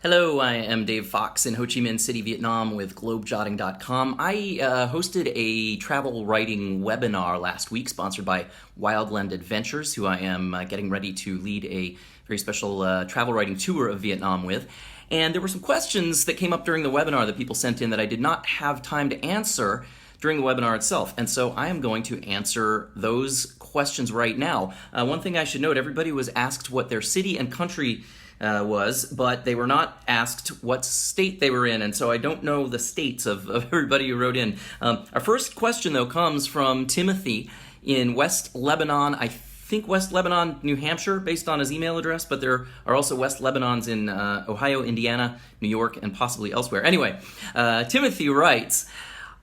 Hello, I am Dave Fox in Ho Chi Minh City, Vietnam with Globejotting.com. I hosted a travel writing webinar last week sponsored by Wildland Adventures, who I am getting ready to lead a very special travel writing tour of Vietnam with. And there were some questions that came up during the webinar that people sent in that I did not have time to answer during the webinar itself. And so I am going to answer those questions right now. One thing I should note, everybody was asked what their city and country was, but they were not asked what state they were in, and so I don't know the states of everybody who wrote in. Our first question, though, comes from Timothy in West Lebanon, I think West Lebanon, New Hampshire, based on his email address, but there are also West Lebanons in Ohio, Indiana, New York, and possibly elsewhere. Anyway, Timothy writes,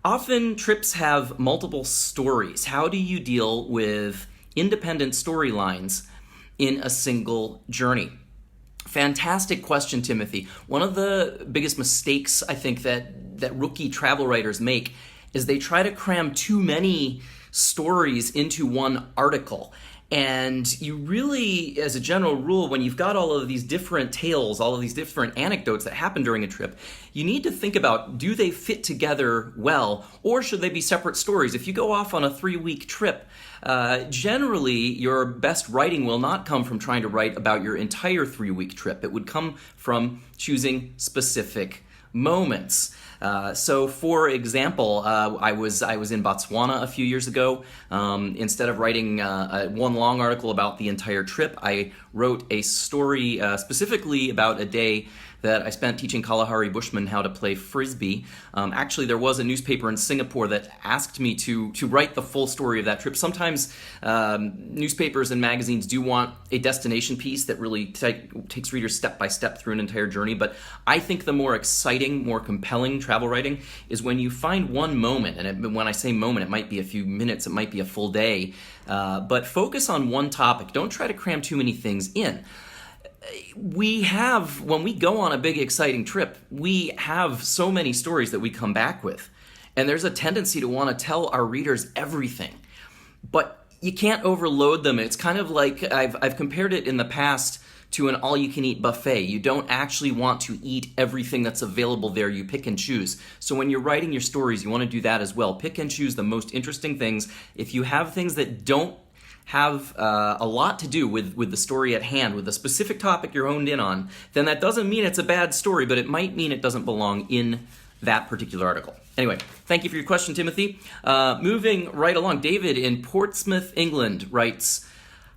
often trips have multiple stories. How do you deal with independent storylines in a single journey? Fantastic question, Timothy. One of the biggest mistakes I think that rookie travel writers make is they try to cram too many stories into one article. And you really, as a general rule, when you've got all of these different tales, all of these different anecdotes that happen during a trip, you need to think about, do they fit together well, or should they be separate stories? If you go off on a 3-week trip, generally your best writing will not come from trying to write about your entire 3-week trip. It would come from choosing specific moments. So, for example, I was in Botswana a few years ago. Instead of writing one long article about the entire trip, I wrote a story specifically about a day that I spent teaching Kalahari Bushmen how to play Frisbee. Actually, there was a newspaper in Singapore that asked me to write the full story of that trip. Sometimes newspapers and magazines do want a destination piece that really takes readers step by step through an entire journey, but I think the more exciting, more compelling travel writing is when you find one moment, and when I say moment, it might be a few minutes, it might be a full day, but focus on one topic. Don't try to cram too many things in. When we go on a big exciting trip, we have so many stories that we come back with. And there's a tendency to want to tell our readers everything. But you can't overload them. It's kind of like, I've compared it in the past to an all-you-can-eat buffet. You don't actually want to eat everything that's available there. You pick and choose. So when you're writing your stories, you want to do that as well. Pick and choose the most interesting things. If you have things that don't have a lot to do with the story at hand, with the specific topic you're honed in on, then that doesn't mean it's a bad story, but it might mean it doesn't belong in that particular article. Anyway, thank you for your question, Timothy. Moving right along, David in Portsmouth, England writes,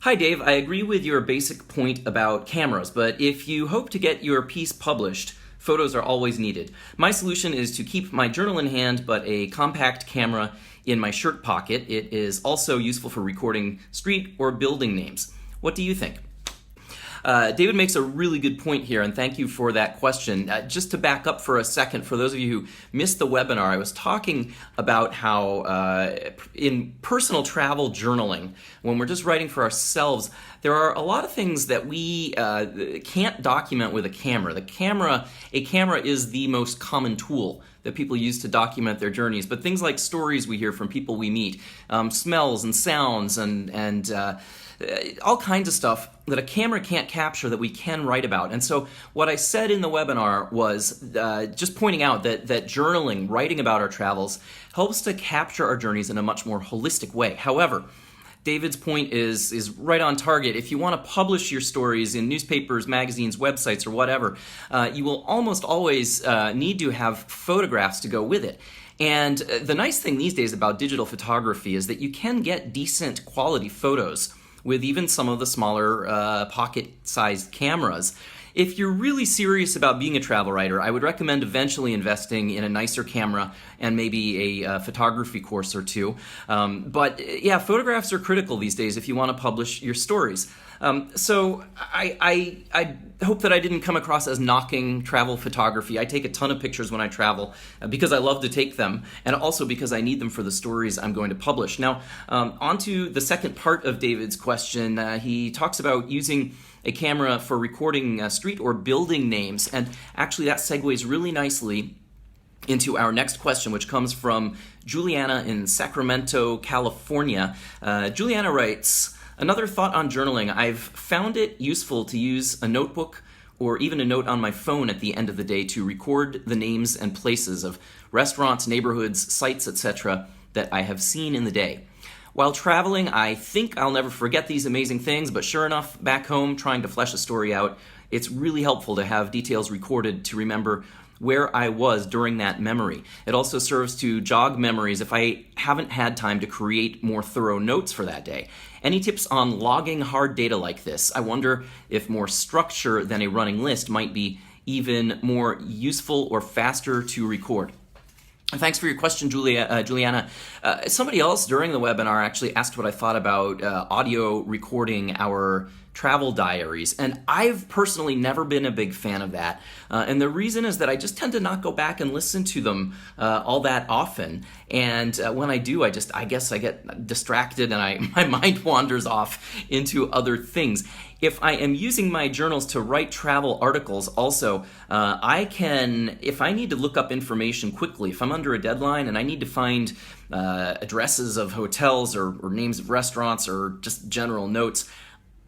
hi Dave, I agree with your basic point about cameras, but if you hope to get your piece published, photos are always needed. My solution is to keep my journal in hand, but a compact camera in my shirt pocket. It is also useful for recording street or building names. What do you think? David makes a really good point here, and thank you for that question. Just to back up for a second, for those of you who missed the webinar, I was talking about how in personal travel journaling, when we're just writing for ourselves, there are a lot of things that we can't document with a camera. A camera is the most common tool that people use to document their journeys, but things like stories we hear from people we meet, smells and sounds and all kinds of stuff that a camera can't capture that we can write about. And so what I said in the webinar was just pointing out that journaling, writing about our travels, helps to capture our journeys in a much more holistic way. However, David's point is right on target. If you want to publish your stories in newspapers, magazines, websites, or whatever, you will almost always need to have photographs to go with it. And the nice thing these days about digital photography is that you can get decent quality photos with even some of the smaller pocket-sized cameras. If you're really serious about being a travel writer, I would recommend eventually investing in a nicer camera and maybe a photography course or two. But yeah, photographs are critical these days if you want to publish your stories. So I hope that I didn't come across as knocking travel photography. I take a ton of pictures when I travel because I love to take them, and also because I need them for the stories I'm going to publish. Now, on to the second part of David's question. He talks about using a camera for recording street or building names, and actually that segues really nicely into our next question, which comes from Juliana in Sacramento, California. Juliana writes, another thought on journaling. I've found it useful to use a notebook or even a note on my phone at the end of the day to record the names and places of restaurants, neighborhoods, sites, etc. that I have seen in the day. While traveling, I think I'll never forget these amazing things, but sure enough, back home, trying to flesh a story out, it's really helpful to have details recorded to remember where I was during that memory. It also serves to jog memories if I haven't had time to create more thorough notes for that day. Any tips on logging hard data like this? I wonder if more structure than a running list might be even more useful or faster to record. Thanks for your question, Juliana. Somebody else during the webinar actually asked what I thought about audio recording our travel diaries, and I've personally never been a big fan of that. And the reason is that I just tend to not go back and listen to them all that often. And when I do, I guess I get distracted and my mind wanders off into other things. If I am using my journals to write travel articles also, if I need to look up information quickly, if I'm under a deadline and I need to find addresses of hotels or names of restaurants or just general notes,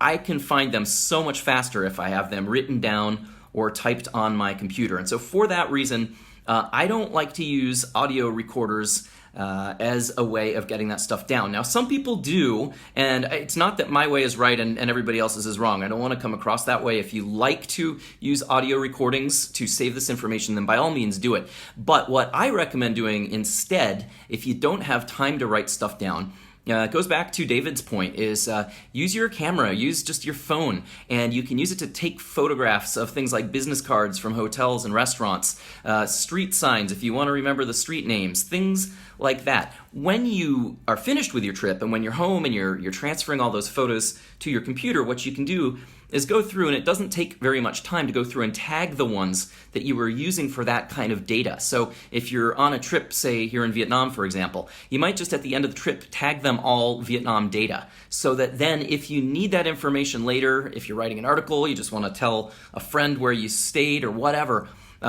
I can find them so much faster if I have them written down or typed on my computer. And so for that reason, I don't like to use audio recorders as a way of getting that stuff down. Now, some people do, and it's not that my way is right and everybody else's is wrong. I don't want to come across that way. If you like to use audio recordings to save this information, then by all means do it. But what I recommend doing instead, if you don't have time to write stuff down, it goes back to David's point, is use your camera, use just your phone, and you can use it to take photographs of things like business cards from hotels and restaurants, street signs if you want to remember the street names, things like that. When you are finished with your trip and when you're home and you're transferring all those photos to your computer, what you can do is go through, and it doesn't take very much time to go through and tag the ones that you were using for that kind of data. So if you're on a trip, say here in Vietnam, for example, you might just at the end of the trip tag them all Vietnam data, so that then if you need that information later, if you're writing an article, you just want to tell a friend where you stayed or whatever,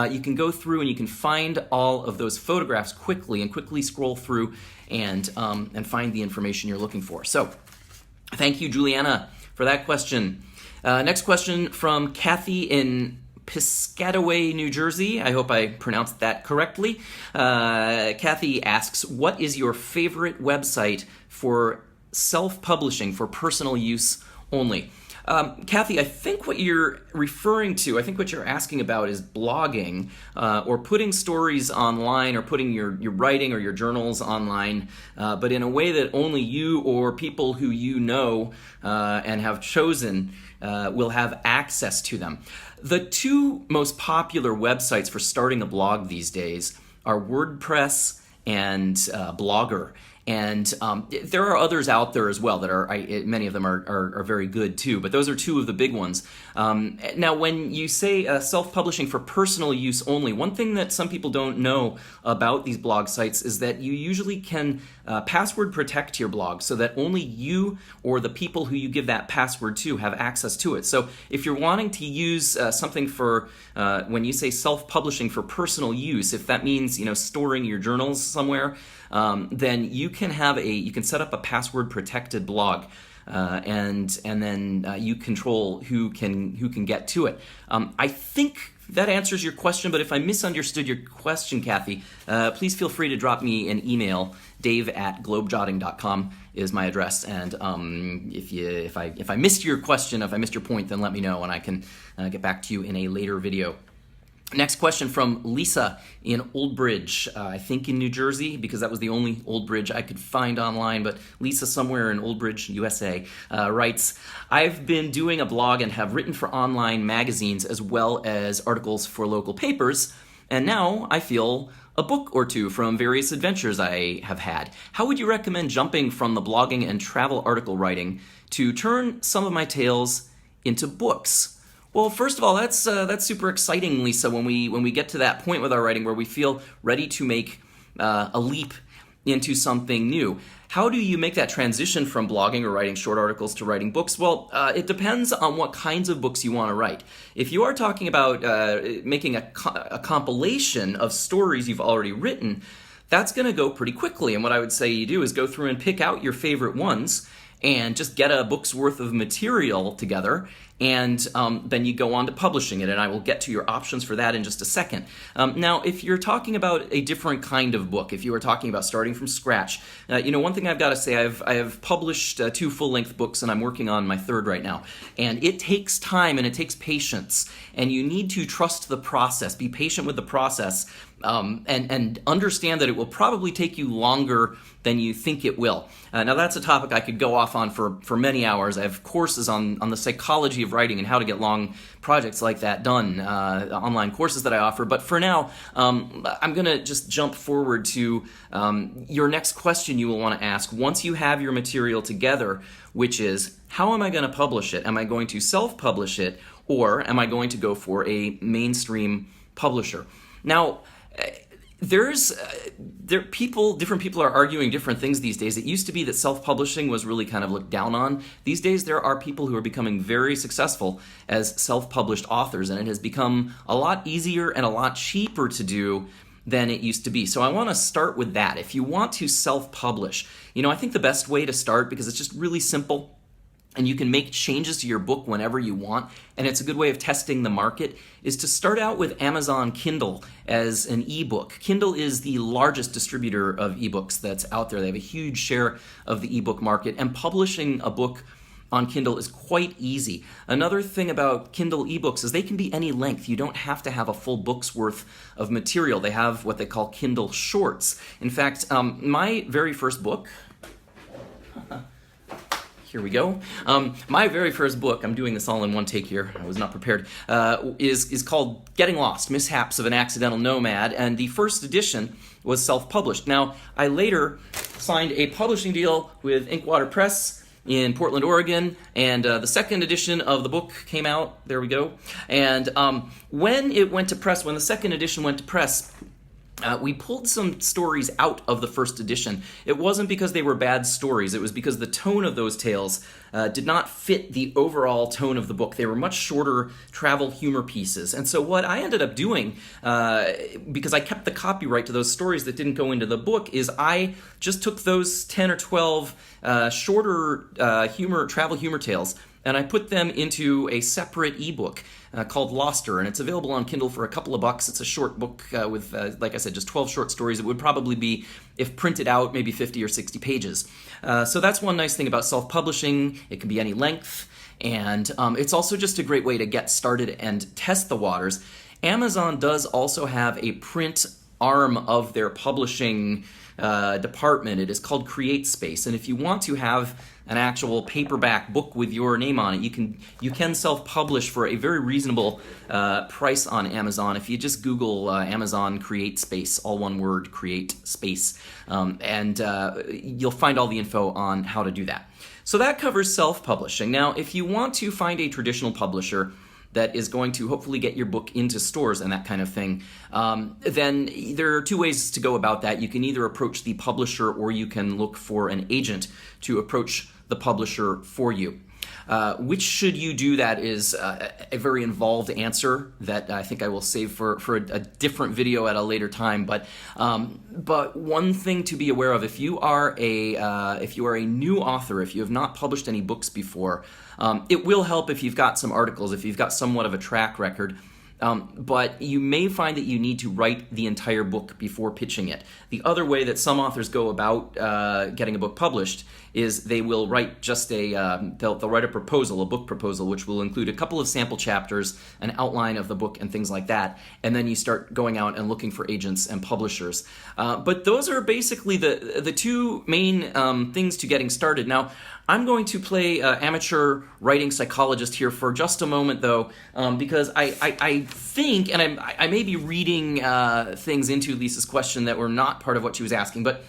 you can go through and you can find all of those photographs quickly scroll through and find the information you're looking for. So thank you, Juliana, for that question. Next question from Kathy in Piscataway, New Jersey. I hope I pronounced that correctly. Kathy asks, what is your favorite website for self-publishing for personal use only? Kathy, I think what you're referring to, I think what you're asking about is blogging or putting stories online or putting your writing or your journals online, but in a way that only you or people who you know and have chosen will have access to them. The two most popular websites for starting a blog these days are WordPress and Blogger. And there are others out there as well that are, many of them are very good too, but those are two of the big ones. Now, when you say self-publishing for personal use only, one thing that some people don't know about these blog sites is that you usually can password protect your blog so that only you or the people who you give that password to have access to it. So if you're wanting to use something for, when you say self-publishing for personal use, if that means storing your journals somewhere, then you can set up a password protected blog, and then you control who can get to it. I think that answers your question, but if I misunderstood your question, Kathy, please feel free to drop me an email. Dave@globejotting.com is my address, and if I missed your question, if I missed your point, then let me know and I can get back to you in a later video. Next question from Lisa in Old Bridge, I think in New Jersey, because that was the only Old Bridge I could find online, but Lisa somewhere in Old Bridge, USA, writes, I've been doing a blog and have written for online magazines as well as articles for local papers, and now I feel a book or two from various adventures I have had. How would you recommend jumping from the blogging and travel article writing to turn some of my tales into books? Well, first of all, that's super exciting, Lisa, when we get to that point with our writing where we feel ready to make a leap into something new. How do you make that transition from blogging or writing short articles to writing books? Well, it depends on what kinds of books you want to write. If you are talking about making a compilation of stories you've already written, that's going to go pretty quickly. And what I would say you do is go through and pick out your favorite ones and just get a book's worth of material together and then you go on to publishing it, and I will get to your options for that in just a second. Now, if you're talking about a different kind of book, if you are talking about starting from scratch, one thing I've got to say, I have published 2 full-length books, and I'm working on my 3rd right now, and it takes time and it takes patience, and you need to trust the process, be patient with the process, and understand that it will probably take you longer than you think it will. Now that's a topic I could go off on for many hours. I have courses on the psychology of writing and how to get long projects like that done, online courses that I offer. But for now, I'm going to just jump forward to your next question you will want to ask once you have your material together, which is, how am I going to publish it? Am I going to self-publish it, or am I going to go for a mainstream publisher? Now, different people are arguing different things these days. It used to be that self-publishing was really kind of looked down on. These days there are people who are becoming very successful as self-published authors, and it has become a lot easier and a lot cheaper to do than it used to be. So I want to start with that. If you want to self-publish, I think the best way to start, because it's just really simple, and you can make changes to your book whenever you want, and it's a good way of testing the market, is to start out with Amazon Kindle as an ebook. Kindle is the largest distributor of ebooks that's out there. They have a huge share of the ebook market, and publishing a book on Kindle is quite easy. Another thing about Kindle ebooks is they can be any length. You don't have to have a full book's worth of material. They have what they call Kindle Shorts. In fact, my very first book... Here we go. My very first book, I'm doing this all in one take here, I was not prepared, is called Getting Lost, Mishaps of an Accidental Nomad, and the first edition was self-published. Now, I later signed a publishing deal with Inkwater Press in Portland, Oregon, and the second edition of the book came out, there we go, and when the second edition went to press, we pulled some stories out of the first edition. It wasn't because they were bad stories. It was because the tone of those tales did not fit the overall tone of the book. They were much shorter travel humor pieces. And so what I ended up doing, because I kept the copyright to those stories that didn't go into the book, is I just took those 10 or 12 shorter travel humor tales, and I put them into a separate ebook called Loster, and it's available on Kindle for a couple of bucks. It's a short book with, like I said, just 12 short stories. It would probably be, if printed out, maybe 50 or 60 pages. So that's one nice thing about self-publishing. It can be any length, and it's also just a great way to get started and test the waters. Amazon does also have a print arm of their publishing department. It is called CreateSpace, and if you want to have an actual paperback book with your name on it, you can self-publish for a very reasonable price on Amazon. If you just Google Amazon CreateSpace, all one word, CreateSpace, and you'll find all the info on how to do that. So that covers self-publishing. Now, if you want to find a traditional publisher that is going to hopefully get your book into stores and that kind of thing, then there are 2 ways to go about that. You can either approach the publisher, or you can look for an agent to approach the publisher for you. Which should you do that is a very involved answer that I think I will save for a different video at a later time. But one thing to be aware of, if you are a new author, if you have not published any books before, it will help if you've got some articles, if you've got somewhat of a track record. But you may find that you need to write the entire book before pitching it. The other way that some authors go about getting a book published is they will write just they'll write a proposal, a book proposal, which will include a couple of sample chapters, an outline of the book, and things like that. And then you start going out and looking for agents and publishers. But those are basically the 2 main things to getting started. Now, I'm going to play amateur writing psychologist here for just a moment, though, because I think, and I may be reading things into Lisa's question that were not part of what she was asking, but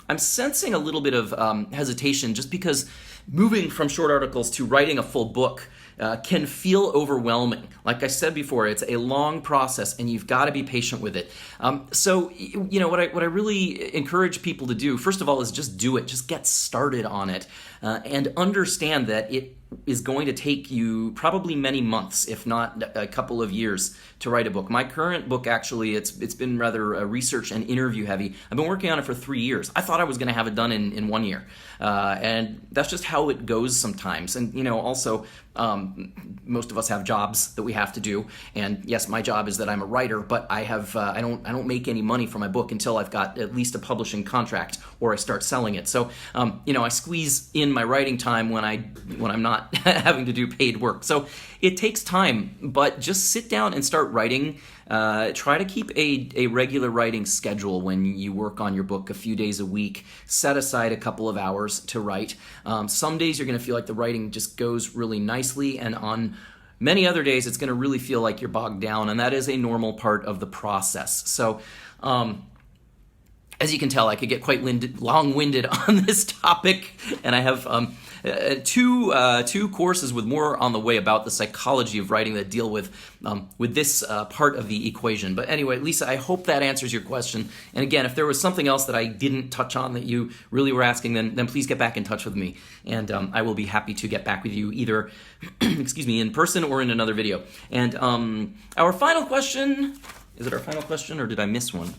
I'm sensing a little bit of hesitation just because moving from short articles to writing a full book can feel overwhelming. Like I said before, it's a long process, and you've got to be patient with it. So, what I really encourage people to do, first of all, is just do it. Just get started on it, and understand that it is going to take you probably many months, if not a couple of years, to write a book. My current book, actually, it's been rather research and interview heavy. I've been working on it for 3 years. I thought I was going to have it done in 1 year. And that's just how it goes sometimes. And, also, Most of us have jobs that we have to do, and yes, my job is that I'm a writer, but I don't make any money from my book until I've got at least a publishing contract or I start selling it. So I squeeze in my writing time when I'm not having to do paid work. So it takes time, but just sit down and start writing. Try to keep a regular writing schedule when you work on your book a few days a week. Set aside a couple of hours to write. Some days you're going to feel like the writing just goes really nicely, and on many other days it's going to really feel like you're bogged down, and that is a normal part of the process. So as you can tell, I could get quite long-winded on this topic, and I have two courses with more on the way about the psychology of writing that deal with this part of the equation. But anyway, Lisa, I hope that answers your question. And again, if there was something else that I didn't touch on that you really were asking, then please get back in touch with me, and I will be happy to get back with you either in person or in another video. And our final question, is it our final question or did I miss one?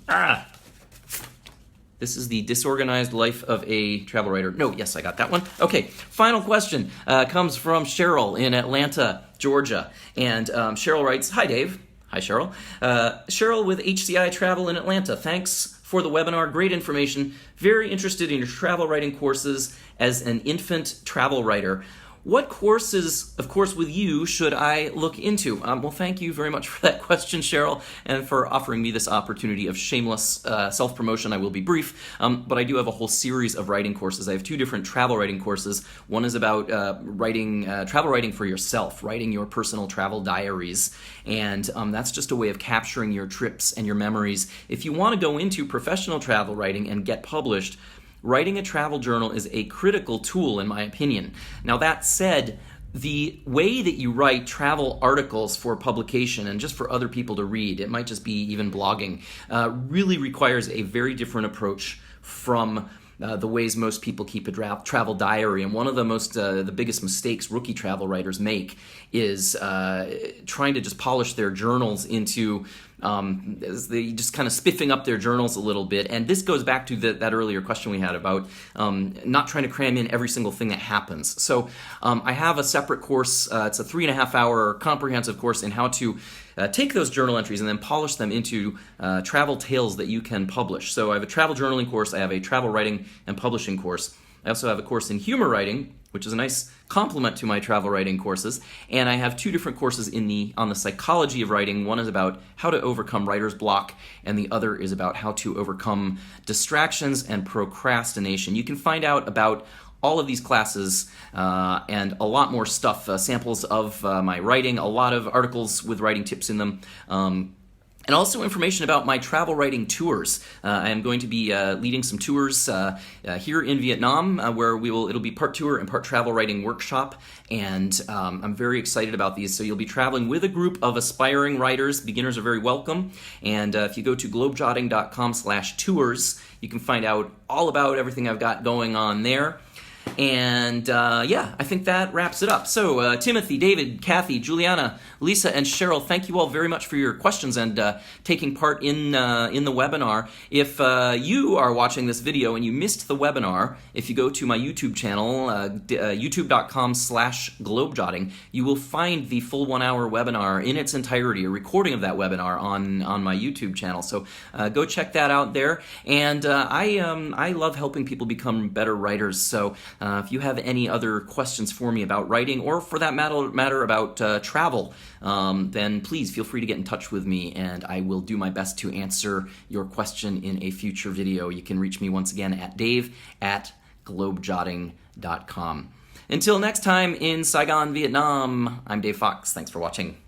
This is the disorganized life of a travel writer. No, yes, I got that one. Okay, final question comes from Cheryl in Atlanta, Georgia. And Cheryl writes, "Hi, Dave." Hi, Cheryl. Cheryl with HCI Travel in Atlanta. Thanks for the webinar. Great information. Very interested in your travel writing courses as an infant travel writer. What courses, of course, with you should I look into? Well, thank you very much for that question, Cheryl, and for offering me this opportunity of shameless self-promotion. I will be brief, but I do have a whole series of writing courses. I have two different travel writing courses. One is about travel writing for yourself, writing your personal travel diaries, and that's just a way of capturing your trips and your memories. If you want to go into professional travel writing and get published, writing a travel journal is a critical tool, in my opinion. Now, that said, the way that you write travel articles for publication and just for other people to read, it might just be even blogging, really requires a very different approach from the ways most people keep a travel diary. And one of the biggest mistakes rookie travel writers make is trying to just polish their journals into they just kind of spiffing up their journals a little bit. And this goes back to that earlier question we had about not trying to cram in every single thing that happens. So I have a separate course. It's a 3.5-hour comprehensive course in how to take those journal entries and then polish them into travel tales that you can publish. So I have a travel journaling course. I have a travel writing and publishing course. I also have a course in humor writing, which is a nice complement to my travel writing courses. And I have two different courses on the psychology of writing. One is about how to overcome writer's block, and the other is about how to overcome distractions and procrastination. You can find out about all of these classes and a lot more stuff, samples of my writing, a lot of articles with writing tips in them, and also information about my travel writing tours. I am going to be leading some tours here in Vietnam where it'll be part tour and part travel writing workshop, and I'm very excited about these. So you'll be traveling with a group of aspiring writers. Beginners are very welcome, and if you go to globejotting.com/tours, you can find out all about everything I've got going on there. And I think that wraps it up. So Timothy, David, Kathy, Juliana, Lisa, and Cheryl, thank you all very much for your questions and taking part in the webinar. If you are watching this video and you missed the webinar, if you go to my YouTube channel, youtube.com/globejotting, you will find the full 1-hour webinar in its entirety, a recording of that webinar on my YouTube channel. So go check that out there. And I love helping people become better writers. So if you have any other questions for me about writing, or for that matter about travel, then please feel free to get in touch with me, and I will do my best to answer your question in a future video. You can reach me once again at dave@globejotting.com. Until next time in Saigon, Vietnam, I'm Dave Fox. Thanks for watching.